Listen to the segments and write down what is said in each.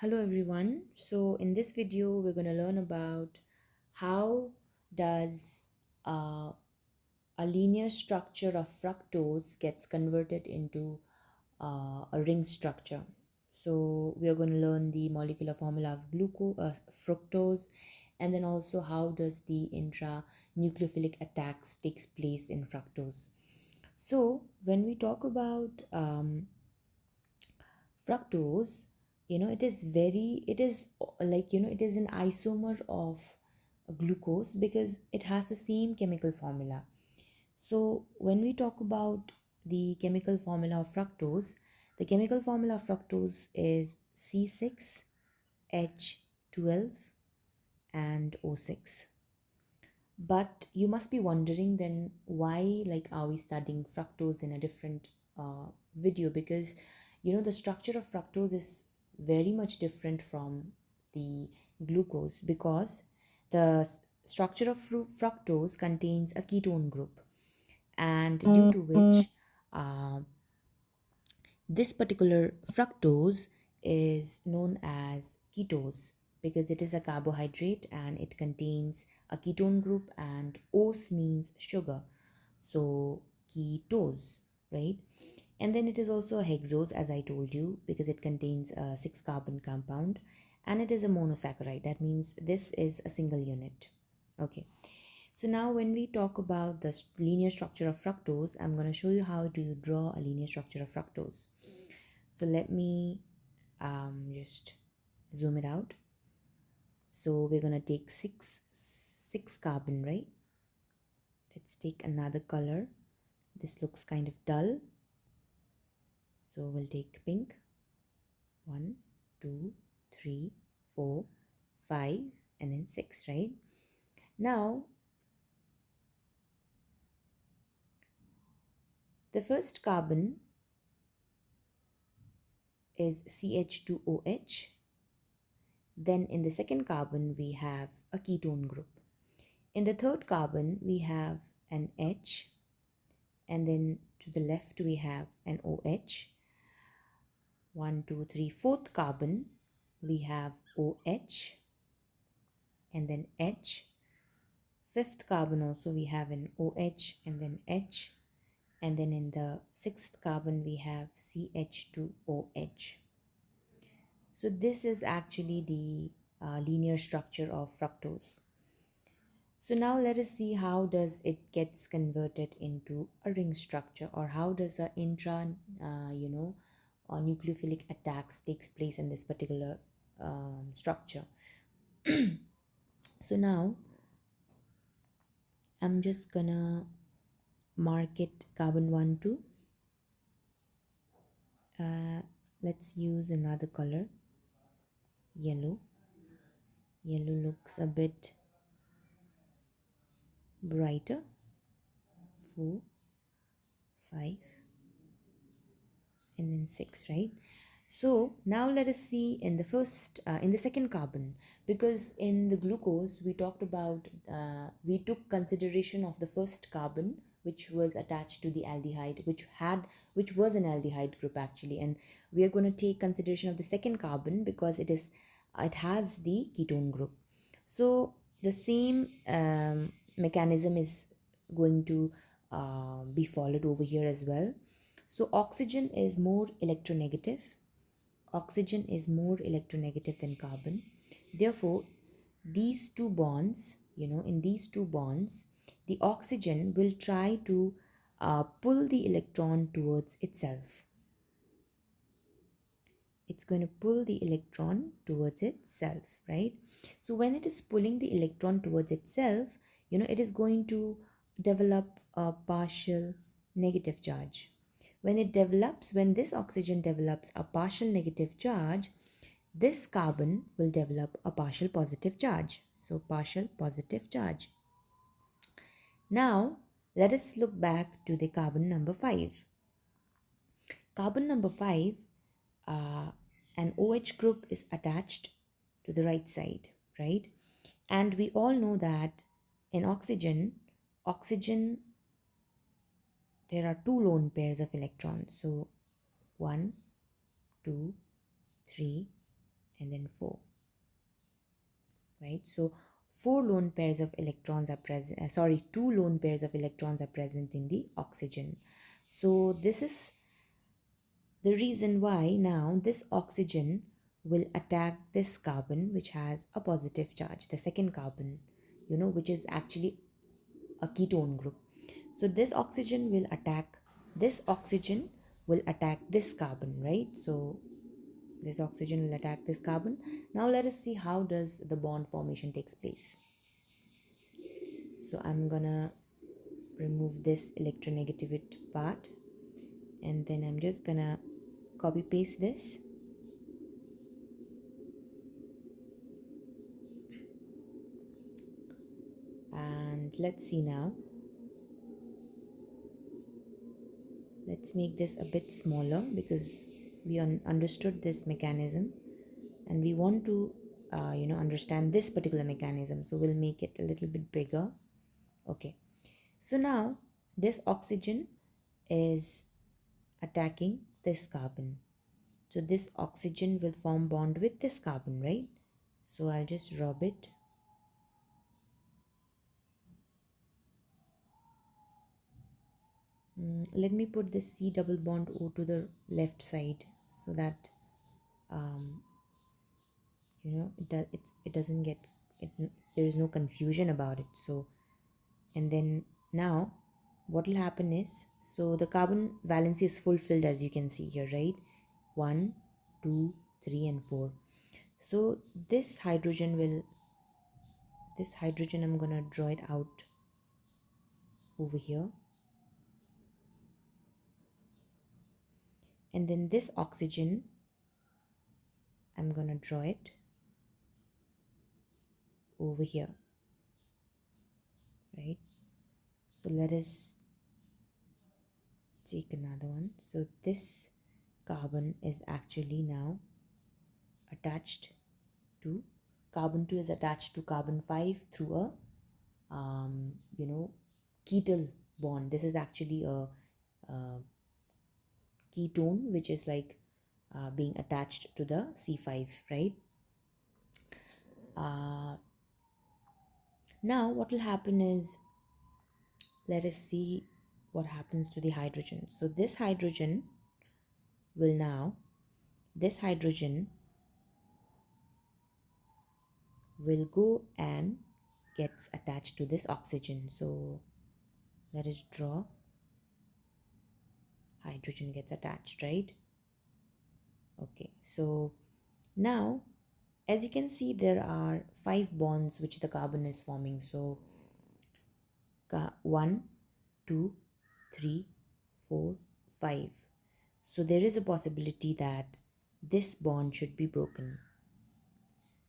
Hello everyone. So in this video we're going to learn about how does uh, a linear structure of fructose gets converted into a ring structure. So we are going to learn the molecular formula of fructose, and then also how does the intranucleophilic attacks takes place in fructose. So when we talk about fructose, it is it is an isomer of glucose because it has the same chemical formula. So when we talk about the chemical formula of fructose, the chemical formula of fructose is C6H12 and O6. But you must be wondering then why are we studying fructose in a different video, because the structure of fructose is very much different from the glucose, because the structure of fructose contains a ketone group, and due to which uh, this particular fructose is known as ketose because it is a carbohydrate and it contains a ketone group, and ose means sugar. So ketose, right? And then it is also a hexose, as I told you, because it contains a 6 carbon compound, and it is a monosaccharide. That means this is a single unit. Okay. So now when we talk about the linear structure of fructose, I'm going to show you how do you draw a linear structure of fructose. So let me just zoom it out. So we're going to take six carbon, right? Let's take another color. This looks kind of dull. So we'll take pink. 1, 2, 3, 4, 5, and then 6, right? Now, the first carbon is CH2OH. Then in the second carbon, we have a ketone group. In the third carbon, we have an H, and then to the left, we have an OH. 1, 2, 3, fourth carbon, we have OH, and then H. Fifth carbon also, we have an OH, and then H. And then in the sixth carbon, we have CH2OH. So this is actually the linear structure of fructose. So now let us see how does it gets converted into a ring structure, or how does the nucleophilic attacks takes place in this particular structure. So now I'm just gonna mark it carbon 1, 2. Let's use another color, yellow. Yellow looks a bit brighter. 4, 5, and then 6, right? So now let us see in the second carbon, because in the glucose we talked about, we took consideration of the first carbon which was attached to the aldehyde, which was an aldehyde group actually, and we are going to take consideration of the second carbon because it has the ketone group. So the same mechanism is going to be followed over here as well. So oxygen is more electronegative. Oxygen is more electronegative than carbon. Therefore, these two bonds, in these two bonds, the oxygen will try to pull the electron towards itself. It's going to pull the electron towards itself, right? So when it is pulling the electron towards itself, it is going to develop a partial negative charge. When this oxygen develops a partial negative charge, this carbon will develop a partial positive charge. So partial positive charge. Now let us look back to the carbon number 5. Carbon number 5, an OH group is attached to the right side, right? And we all know that in oxygen, there are two lone pairs of electrons. So 1, 2, 3, and then 4, right? So 4 lone pairs of electrons are present, 2 lone pairs of electrons are present in the oxygen. So this is the reason why now this oxygen will attack this carbon which has a positive charge, the second carbon, which is actually a ketone group. So this oxygen will attack this carbon, right? So this oxygen will attack this carbon. Now let us see how does the bond formation takes place. So I'm gonna remove this electronegativity part, and then I'm just gonna copy paste this, and let's see now. Let's make this a bit smaller because we understood this mechanism and we want to understand this particular mechanism, so we'll make it a little bit bigger. Okay, so now this oxygen is attacking this carbon, so this oxygen will form bond with this carbon, right? So I'll just rub it. Let me put this C double bond O to the left side so that um, it doesn't get it, there is no confusion about it. So, and then now what will happen is, so the carbon valency is fulfilled as you can see here, right? 1, 2, 3 and 4. So this hydrogen I'm gonna draw it out over here, and then this oxygen I'm gonna draw it over here, right? So let us take another one. So this carbon is actually now attached to carbon 2 is attached to carbon 5 through a ketal bond. This is actually a ketone which is like being attached to the C5, right? Now what will happen is, let us see what happens to the hydrogen. So this hydrogen will go and gets attached to this oxygen. So let us draw hydrogen gets attached, right? Okay, so now as you can see there are 5 bonds which the carbon is forming. So 1, 2, 3, 4, 5. So there is a possibility that this bond should be broken.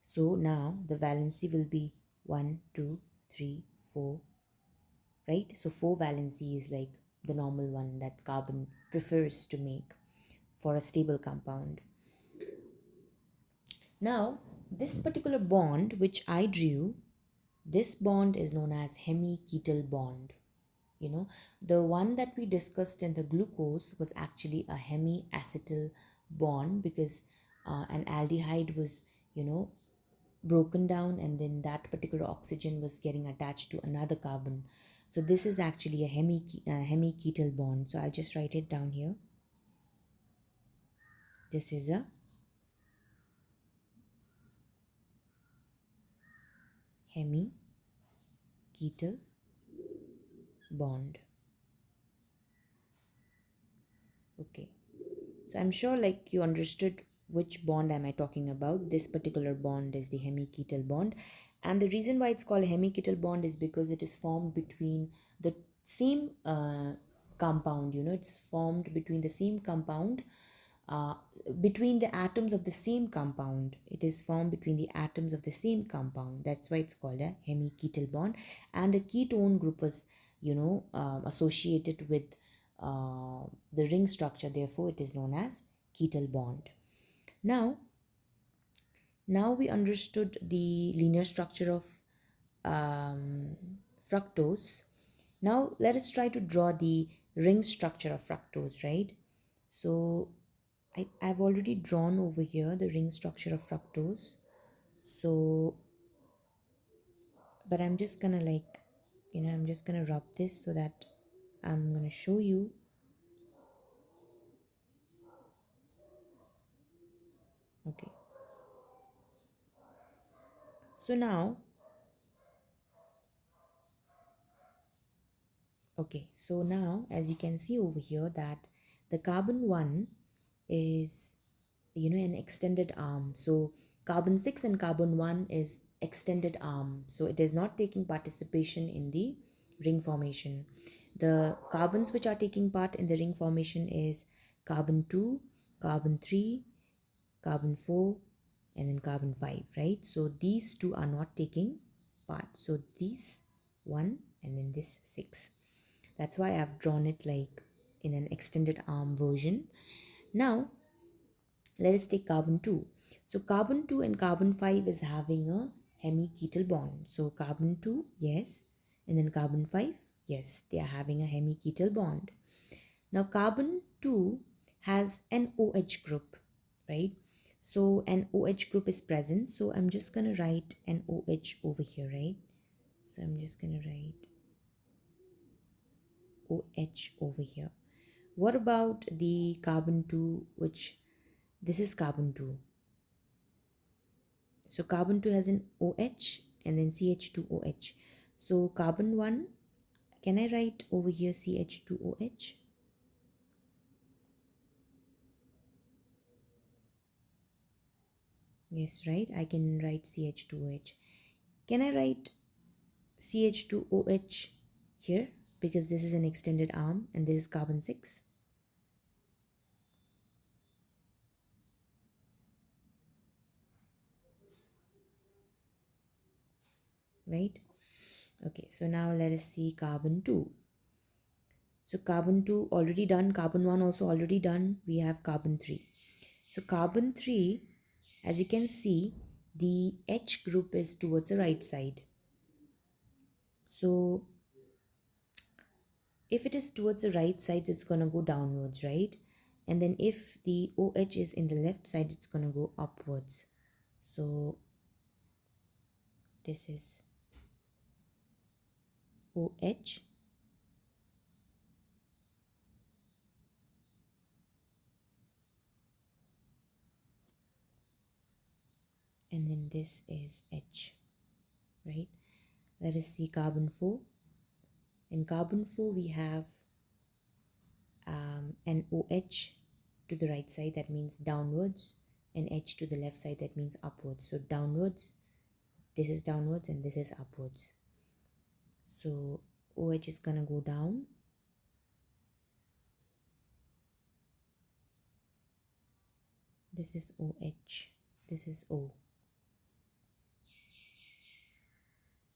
So now the valency will be 1, 2, 3, 4, right? So 4 valency is like the normal one that carbon prefers to make for a stable compound. Now this particular bond which I drew, this bond is known as hemiketal bond. The one that we discussed in the glucose was actually a hemiacetal bond because an aldehyde was broken down, and then that particular oxygen was getting attached to another carbon. So this is actually a hemiketal bond. So I'll just write it down here. This is a hemiketal bond. Okay, so I'm sure like you understood which bond am I talking about. This particular bond is the hemiketal bond, and the reason why it's called a hemiketal bond is because it is formed between the same compound. It's formed between the same compound, uh, between the atoms of the same compound. It is formed between the atoms of the same compound. That's why it's called a hemiketal bond. And the ketone group was associated with the ring structure, therefore it is known as ketal bond. Now we understood the linear structure of fructose. Now let us try to draw the ring structure of fructose, right? So I've already drawn over here the ring structure of fructose. So, but I'm just gonna like, I'm just gonna rub this so that I'm gonna show you. Okay. So now, okay, so now as you can see over here that the carbon 1 is, an extended arm. So carbon 6 and carbon 1 is extended arm. So it is not taking participation in the ring formation. The carbons which are taking part in the ring formation is carbon 2, carbon 3, carbon 4, and then carbon 5, right? So these two are not taking part. So these 1 and then this 6. That's why I've drawn it like in an extended arm version. Now let us take carbon 2. So carbon 2 and carbon 5 is having a hemiketal bond. So carbon 2, yes, and then carbon 5, yes, they are having a hemiketal bond. Now carbon 2 has an OH group, right? So an OH group is present. So I'm just going to write an OH over here, right? So I'm just going to write OH over here. What about the carbon 2, which this is carbon 2. So carbon 2 has an OH and then CH2OH. So carbon 1, can I write over here CH2OH? Yes, right? I can write CH2OH. Can I write CH2OH here? Because this is an extended arm and this is carbon 6. Right? Okay, so now let us see carbon 2. So carbon 2 already done, carbon 1 also already done. We have carbon 3. So carbon 3, as you can see, the H group is towards the right side. So if it is towards the right side, it's going to go downwards, right? And then if the OH is in the left side, it's going to go upwards. So this is OH. And then this is H, right? Let us see carbon 4. In carbon 4, we have an OH to the right side, that means downwards, and H to the left side, that means upwards. So downwards, this is downwards, and this is upwards. So OH is gonna go down. This is OH, this is O.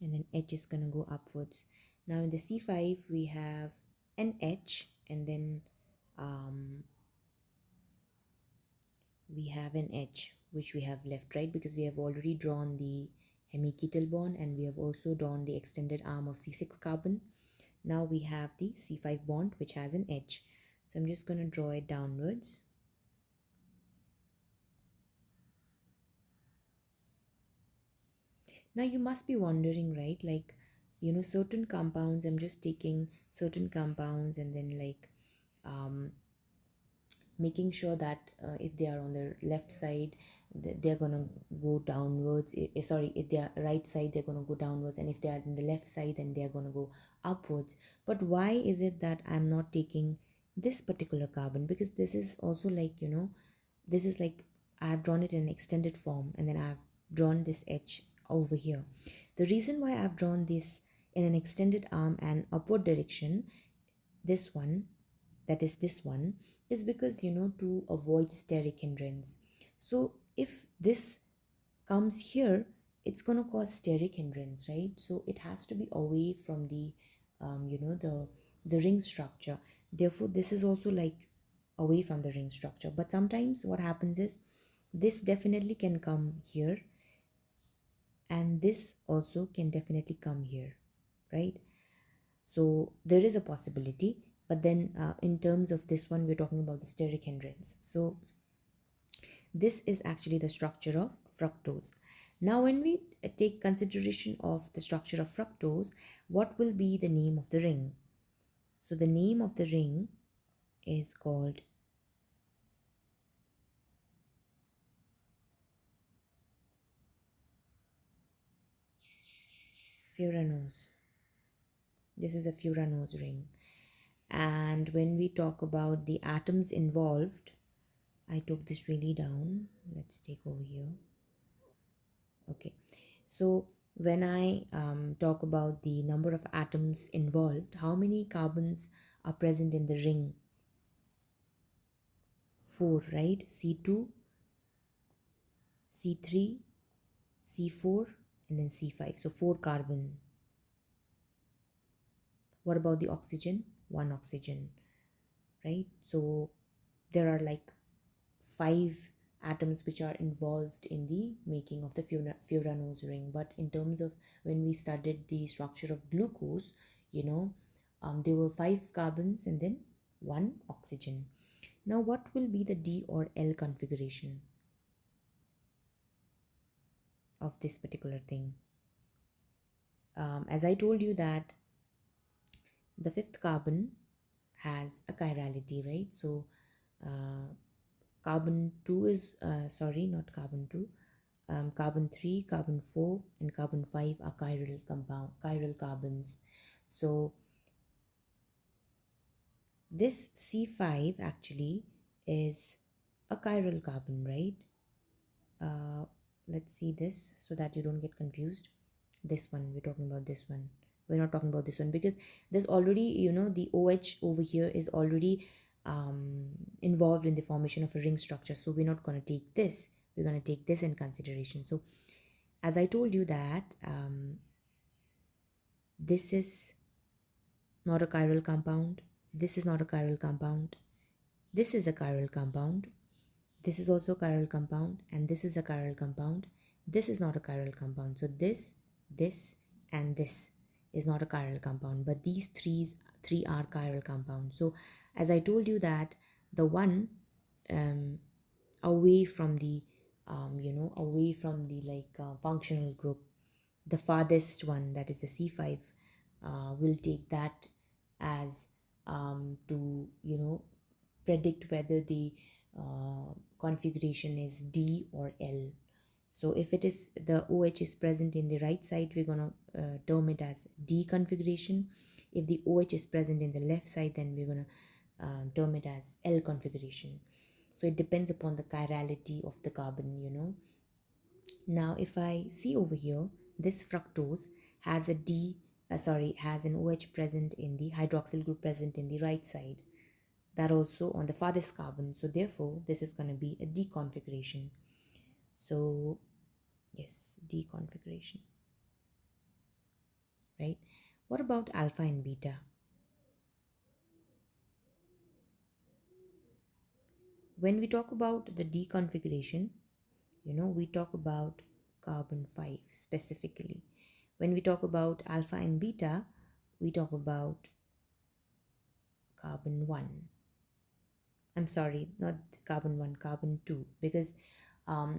And then H is gonna go upwards. Now in the C5, we have an H, and then we have an H which we have left, right? Because we have already drawn the hemiketal bond and we have also drawn the extended arm of C6 carbon. Now we have the C5 bond which has an H. So I'm just going to draw it downwards. Now you must be wondering, right? Like, certain compounds, I'm just taking certain compounds and then like making sure that if they are on the left side, they're gonna go downwards. Sorry, if they are right side, they're gonna go downwards, and if they are in the left side, then they're gonna go upwards. But why is it that I'm not taking this particular carbon? Because this is also like, this is like I've drawn it in an extended form, and then I've drawn this H over here. The reason why I've drawn this in an extended arm and upward direction, this one, that is this one, is because to avoid steric hindrance. So if this comes here, it's going to cause steric hindrance, right? So it has to be away from the the ring structure. Therefore this is also like away from the ring structure. But sometimes what happens is this definitely can come here, and this also can definitely come here, right? So there is a possibility, but then in terms of this one, we're talking about the steric hindrance. So This is actually the structure of fructose. Now, when we take consideration of the structure of fructose, what will be the name of the ring? So the name of the ring is called Furanose. This is a Furanose ring. And when we talk about the atoms involved, I took this really down. Let's take over here. Okay. So when I talk about the number of atoms involved, how many carbons are present in the ring? Four, right? C2, C3, C4, and then C5. So four carbon. What about the oxygen? One oxygen, right? So there are like five atoms which are involved in the making of the furanose ring. But in terms of when we studied the structure of glucose, you know, there were five carbons and then one oxygen. Now, what will be the D or L configuration of this particular thing? As I told you that the fifth carbon has a chirality, right? So, carbon 2 is, sorry, not carbon 2, carbon 3, carbon 4, and carbon 5 are chiral carbons. So this C5 actually is a chiral carbon, right? Uh, let's see this so that you don't get confused. This one, we're talking about this one. We're not talking about this one because there's already, the OH over here is already involved in the formation of a ring structure. So we're not going to take this. We're going to take this in consideration. So as I told you that this is not a chiral compound, this is not a chiral compound, this is a chiral compound, this is also a chiral compound, and this is a chiral compound. This is not a chiral compound. So this, and this is not a chiral compound, but these three are chiral compounds. So as I told you that the one away from the away from the functional group, the farthest one, that is the C5, will take that as to predict whether the configuration is D or L. So if it is the OH is present in the right side, we're going to term it as D configuration. If the OH is present in the left side, then we're going to term it as L configuration. So it depends upon the chirality of the carbon. Now if I see over here, this fructose has a has an OH present in the hydroxyl group present in the right side, that also on the farthest carbon. So therefore this is going to be a D configuration. So yes, D configuration, right? What about alpha and beta? When we talk about the D configuration, we talk about carbon 5 specifically. When we talk about alpha and beta, we talk about carbon 1. I'm sorry, not carbon 1, carbon 2, because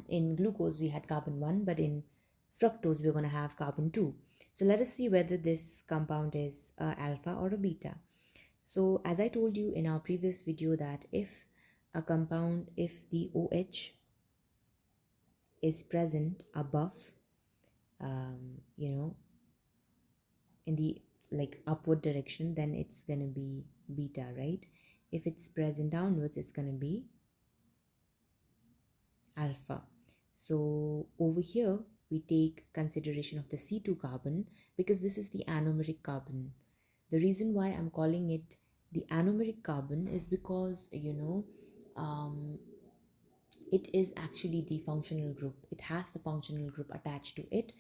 in glucose we had carbon 1, but in fructose we're going to have carbon 2. So let us see whether this compound is alpha or a beta. So as I told you in our previous video that if the OH is present above, in the upward direction, then it's going to be beta, right? If it's present downwards, it's going to be alpha. So over here we take consideration of the C2 carbon because this is the anomeric carbon. The reason why I'm calling it the anomeric carbon is because it is actually the functional group. It has the functional group attached to it,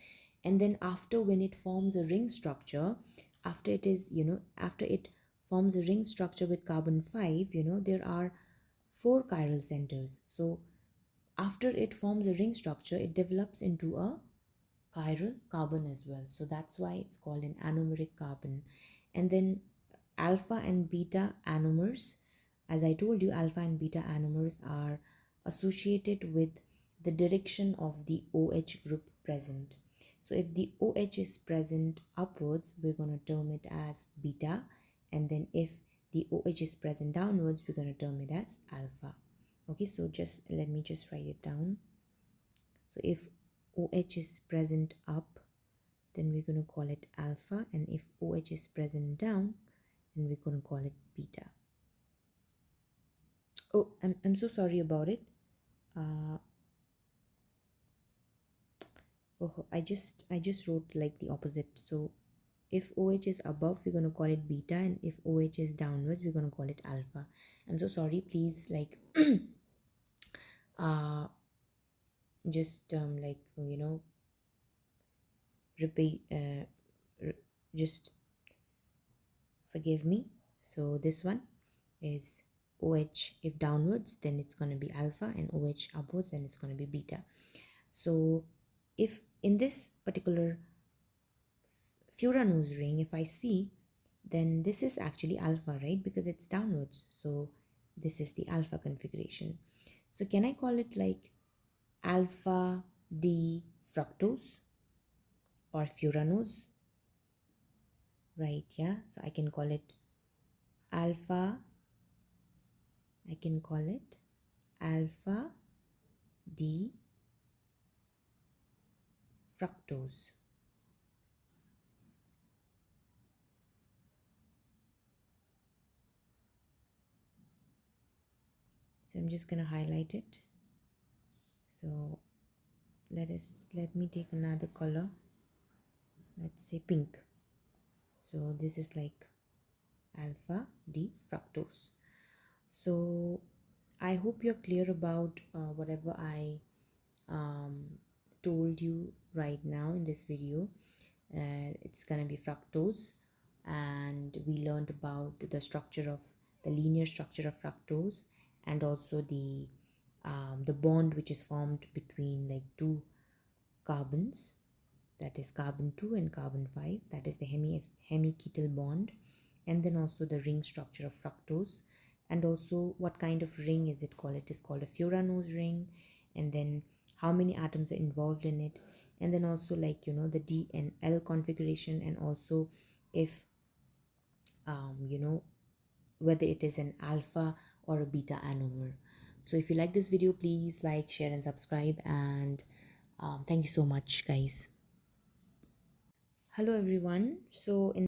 and then after, when it forms a ring structure, after it forms a ring structure with carbon 5, there are four chiral centers. So after it forms a ring structure, it develops into a chiral carbon as well. So that's why it's called an anomeric carbon. And then alpha and beta anomers, as I told you, alpha and beta anomers are associated with the direction of the OH group present. So if the OH is present upwards, we're going to term it as beta, and then if the OH is present downwards, we're going to term it as alpha. Okay, so just let me just write it down. So if OH is present up, then we're going to call it alpha, and if OH is present down, then we're going to call it beta. Oh, I'm so sorry about it. Oh, I just wrote like the opposite. So if OH is above, we're going to call it beta, and if OH is downwards, we're going to call it alpha. I'm so sorry. Please, like, uh, just like, repeat. Just forgive me. So this one is OH. If downwards, then it's going to be alpha, and OH upwards, then it's going to be beta. So if in this particular Furanose ring, if I see, then this is actually alpha, right? Because it's downwards. So this is the alpha configuration. So can I call it like alpha D fructose or Furanose? Right, yeah. So I can call it alpha, I can call it alpha D fructose. So I'm just gonna highlight it. So let me take another color. Let's say pink. So this is like alpha D fructose. So I hope you're clear about whatever I um, told you right now in this video. It's gonna be fructose, and we learned about the linear structure of fructose, and also the bond which is formed between like two carbons, that is carbon 2 and carbon 5, that is the hemiketal bond, and then also the ring structure of fructose, and also what kind of ring is it called. It is called a Furanose ring, and then how many atoms are involved in it, and then also like the D and L configuration, and also if whether it is an alpha or a beta anomer. So if you like this video, please like, share and subscribe, and thank you so much, guys. Hello everyone. So in